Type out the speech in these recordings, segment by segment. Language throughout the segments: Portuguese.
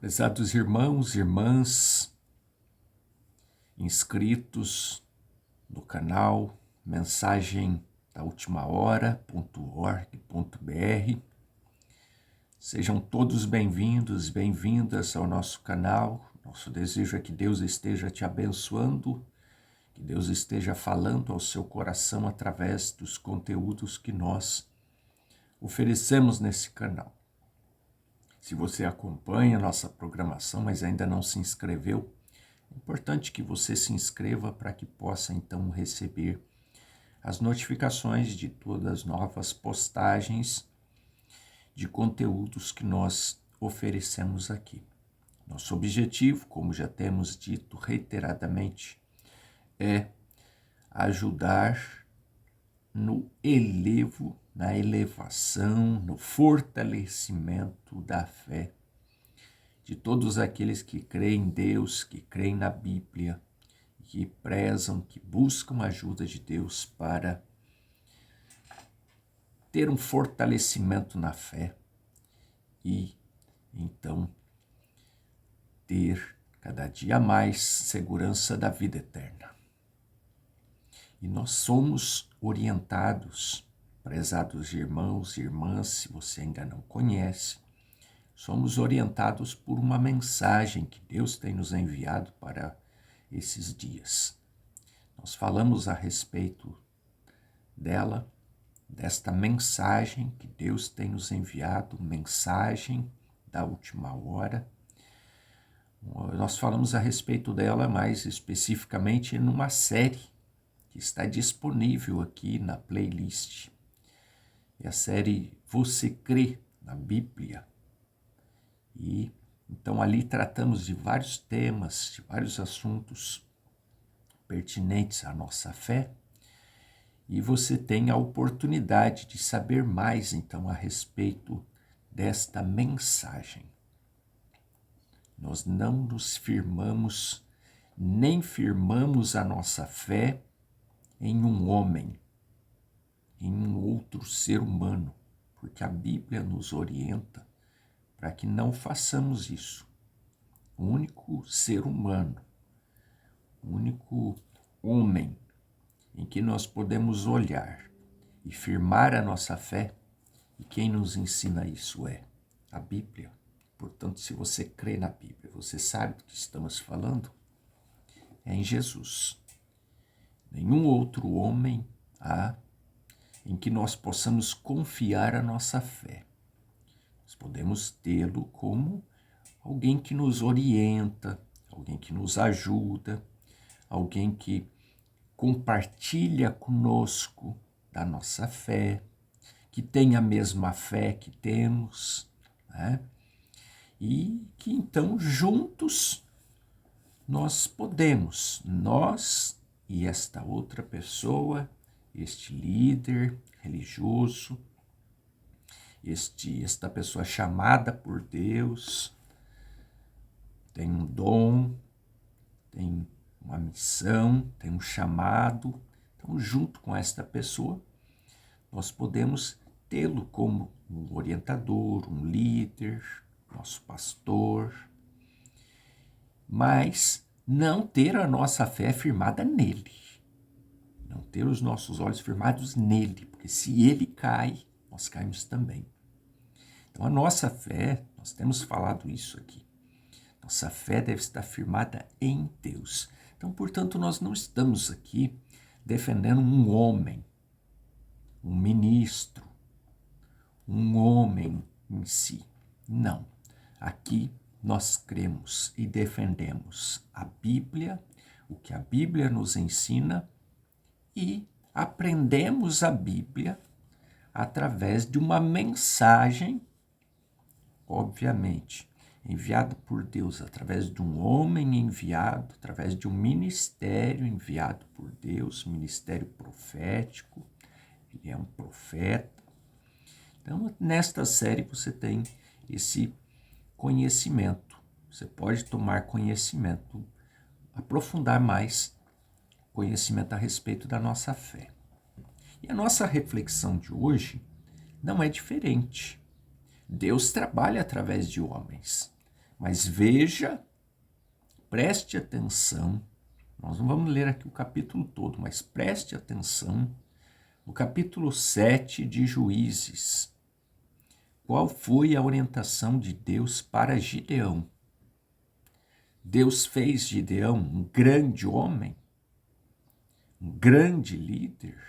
Prezados irmãos e irmãs, inscritos no canal Mensagem da Última Hora.org.br, sejam todos bem-vindos, bem-vindas ao nosso canal. Nosso desejo é que Deus esteja te abençoando, que Deus esteja falando ao seu coração através dos conteúdos que nós oferecemos nesse canal. Se você acompanha a nossa programação, mas ainda não se inscreveu, é importante que você se inscreva para que possa então receber as notificações de todas as novas postagens de conteúdos que nós oferecemos aqui. Nosso objetivo, como já temos dito reiteradamente, é ajudar no elevo, na elevação, no fortalecimento da fé de todos aqueles que creem em Deus, que creem na Bíblia, que prezam, que buscam a ajuda de Deus para ter um fortalecimento na fé e, então, ter cada dia mais segurança da vida eterna. E nós somos orientados, prezados irmãos e irmãs, se você ainda não conhece, somos orientados por uma mensagem que Deus tem nos enviado para esses dias. Nós falamos a respeito dela, desta mensagem que Deus tem nos enviado, mensagem da última hora. Nós falamos a respeito dela mais especificamente numa série que está disponível aqui na playlist. É a série Você Crê na Bíblia? E então ali tratamos de vários temas, de vários assuntos pertinentes à nossa fé. E você tem a oportunidade de saber mais então a respeito desta mensagem. Nós não nos firmamos, nem firmamos a nossa fé em um homem, em um outro ser humano, porque a Bíblia nos orienta para que não façamos isso. O único ser humano, o único homem em que nós podemos olhar e firmar a nossa fé, e quem nos ensina isso é a Bíblia. Portanto, se você crê na Bíblia, você sabe do que estamos falando, é em Jesus. Nenhum outro homem há em que nós possamos confiar a nossa fé. Nós podemos tê-lo como alguém que nos orienta, alguém que nos ajuda, alguém que compartilha conosco da nossa fé, que tem a mesma fé que temos, né? E que então juntos nós podemos, nós e esta outra pessoa, este líder religioso, esta pessoa chamada por Deus, tem um dom, tem uma missão, tem um chamado. Então, junto com esta pessoa, nós podemos tê-lo como um orientador, um líder, nosso pastor, mas não ter a nossa fé firmada nele, não ter os nossos olhos firmados nele, porque se ele cai, nós caímos também. Então, a nossa fé, nós temos falado isso aqui, nossa fé deve estar firmada em Deus. Então, portanto, nós não estamos aqui defendendo um homem, um ministro, um homem em si. Não. Aqui nós cremos e defendemos a Bíblia, o que a Bíblia nos ensina, e aprendemos a Bíblia através de uma mensagem, obviamente, enviado por Deus, através de um homem enviado, através de um ministério enviado por Deus, ministério profético, ele é um profeta. Então, nesta série você tem esse conhecimento, você pode tomar conhecimento, aprofundar mais conhecimento a respeito da nossa fé. E a nossa reflexão de hoje não é diferente. Deus trabalha através de homens. Mas veja, preste atenção, nós não vamos ler aqui o capítulo todo, mas preste atenção no capítulo 7 de Juízes. Qual foi a orientação de Deus para Gideão? Deus fez Gideão um grande homem, um grande líder,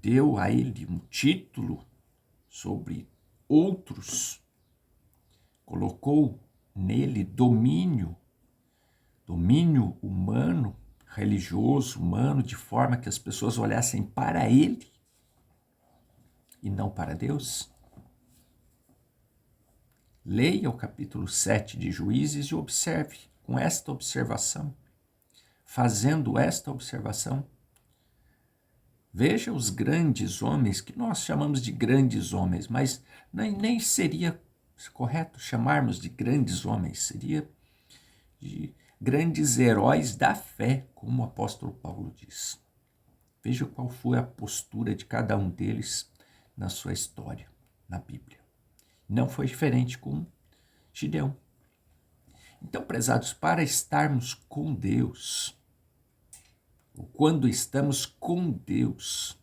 deu a ele um título sobre outros, colocou nele domínio humano, religioso, humano, de forma que as pessoas olhassem para ele e não para Deus? Leia o capítulo 7 de Juízes e observe com esta observação. Fazendo esta observação, veja os grandes homens, que nós chamamos de grandes homens, mas nem seria correto chamarmos de grandes homens, seria de grandes heróis da fé, como o apóstolo Paulo diz. Veja qual foi a postura de cada um deles na sua história, na Bíblia. Não foi diferente com Gideão. Então, prezados, para estarmos com Deus, ou quando estamos com Deus,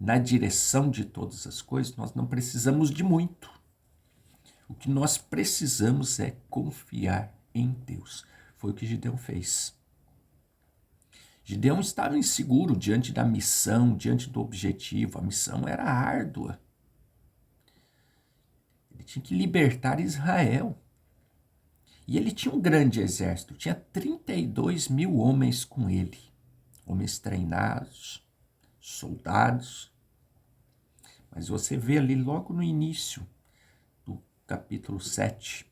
na direção de todas as coisas, nós não precisamos de muito. O que nós precisamos é confiar em Deus. Foi o que Gideão fez. Gideão estava inseguro diante da missão, diante do objetivo. A missão era árdua. Ele tinha que libertar Israel. E ele tinha um grande exército, tinha 32 mil homens com ele. Homens treinados, soldados. Mas você vê ali logo no início do capítulo 7,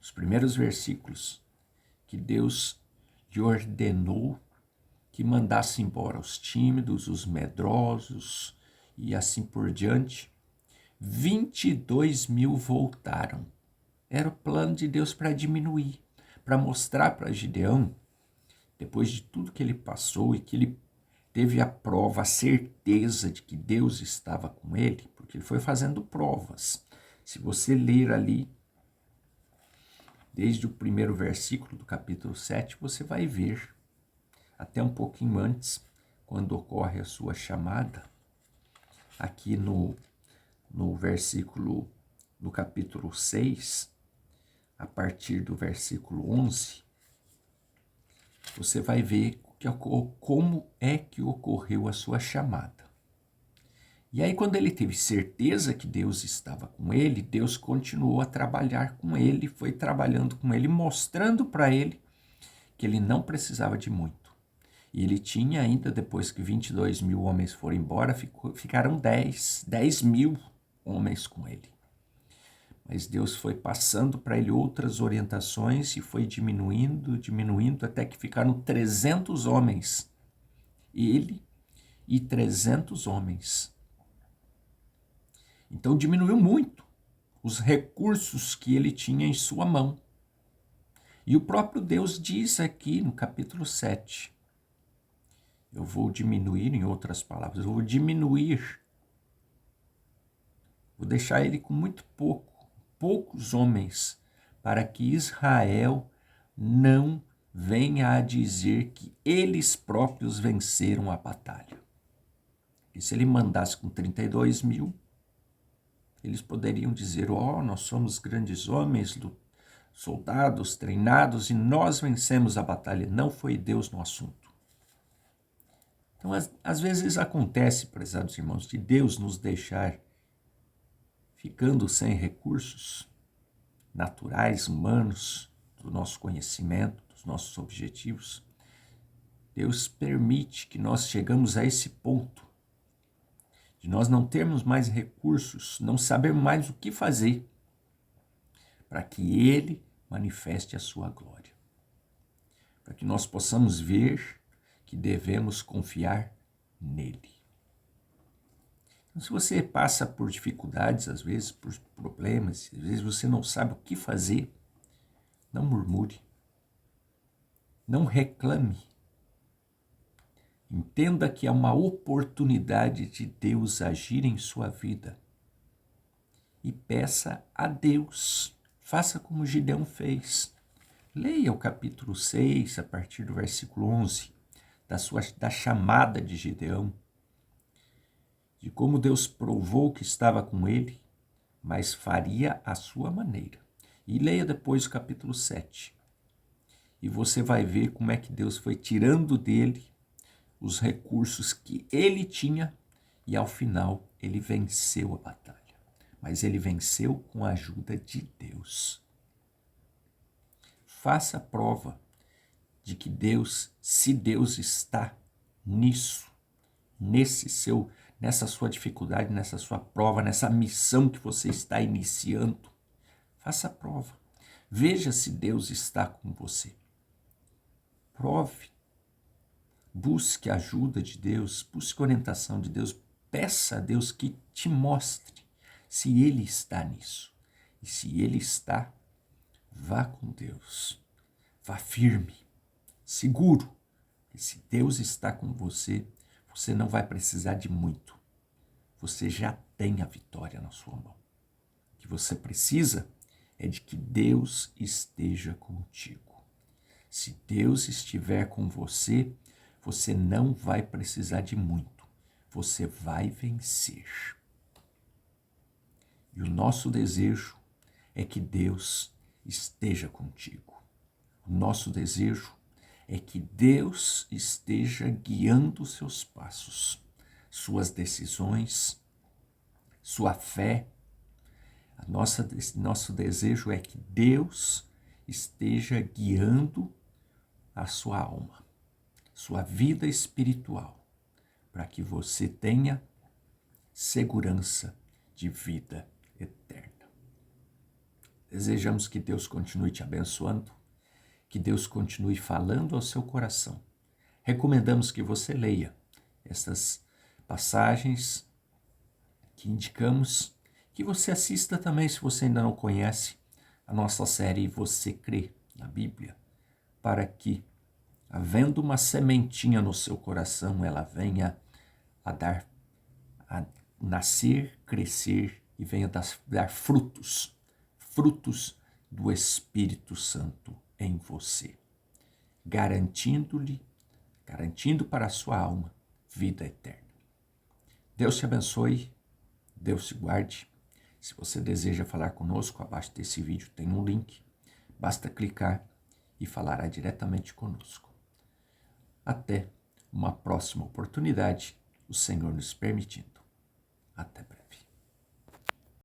os primeiros versículos, que Deus lhe ordenou que mandasse embora os tímidos, os medrosos e assim por diante. 22 mil voltaram. Era o plano de Deus para diminuir, para mostrar para Gideão, depois de tudo que ele passou e que ele teve a prova, a certeza de que Deus estava com ele, porque ele foi fazendo provas. Se você ler ali, desde o primeiro versículo do capítulo 7, você vai ver, até um pouquinho antes, quando ocorre a sua chamada, aqui no versículo do capítulo 6, a partir do versículo 11, você vai ver como é que ocorreu a sua chamada. E aí, quando ele teve certeza que Deus estava com ele, Deus continuou a trabalhar com ele, foi trabalhando com ele, mostrando para ele que ele não precisava de muito. E ele tinha ainda, depois que 22 mil homens foram embora, ficaram 10 mil homens com ele. Mas Deus foi passando para ele outras orientações e foi diminuindo, até que ficaram 300 homens. Ele e 300 homens. Então diminuiu muito os recursos que ele tinha em sua mão. E o próprio Deus diz aqui no capítulo 7, eu vou diminuir, em outras palavras, eu vou diminuir, vou deixar ele com muito poucos homens, para que Israel não venha a dizer que eles próprios venceram a batalha. E se ele mandasse com 32 mil, eles poderiam dizer, nós somos grandes homens, soldados, treinados, e nós vencemos a batalha. Não foi Deus no assunto. Então, às vezes acontece, prezados irmãos, de Deus nos deixar ficando sem recursos naturais, humanos, do nosso conhecimento, dos nossos objetivos. Deus permite que nós chegamos a esse ponto de nós não termos mais recursos, não sabermos mais o que fazer, para que Ele manifeste a sua glória. Para que nós possamos ver que devemos confiar nele. Então, se você passa por dificuldades, às vezes por problemas, às vezes você não sabe o que fazer, não murmure, não reclame. Entenda que é uma oportunidade de Deus agir em sua vida e peça a Deus, Faça como Gideão fez. Leia o capítulo 6, a partir do versículo 11, da chamada de Gideão, de como Deus provou que estava com ele, mas faria à sua maneira. E leia depois o capítulo 7. E você vai ver como é que Deus foi tirando dele os recursos que ele tinha e ao final ele venceu a batalha. Mas ele venceu com a ajuda de Deus. Faça a prova de que Deus, se Deus está nisso, nessa sua dificuldade, nessa sua prova, nessa missão que você está iniciando, faça a prova. Veja se Deus está com você. Prove. Busque a ajuda de Deus, busque a orientação de Deus. Peça a Deus que te mostre se Ele está nisso. E se Ele está, vá com Deus. Vá firme, seguro. E se Deus está com você, você não vai precisar de muito. Você já tem a vitória na sua mão. O que você precisa é de que Deus esteja contigo. Se Deus estiver com você, você não vai precisar de muito. Você vai vencer. E o nosso desejo é que Deus esteja contigo. O nosso desejo é que Deus esteja guiando os seus passos, suas decisões, sua fé. Nosso desejo é que Deus esteja guiando a sua alma, sua vida espiritual, para que você tenha segurança de vida eterna. Desejamos que Deus continue te abençoando, que Deus continue falando ao seu coração. Recomendamos que você leia essas passagens que indicamos, que você assista também, se você ainda não conhece, a nossa série Você Crê na Bíblia, para que, havendo uma sementinha no seu coração, ela venha a nascer, crescer e venha dar frutos do Espírito Santo em você, garantindo para a sua alma vida eterna. Deus te abençoe, Deus te guarde. Se você deseja falar conosco, abaixo desse vídeo tem um link, basta clicar e falará diretamente conosco. Até uma próxima oportunidade, o Senhor nos permitindo. Até breve.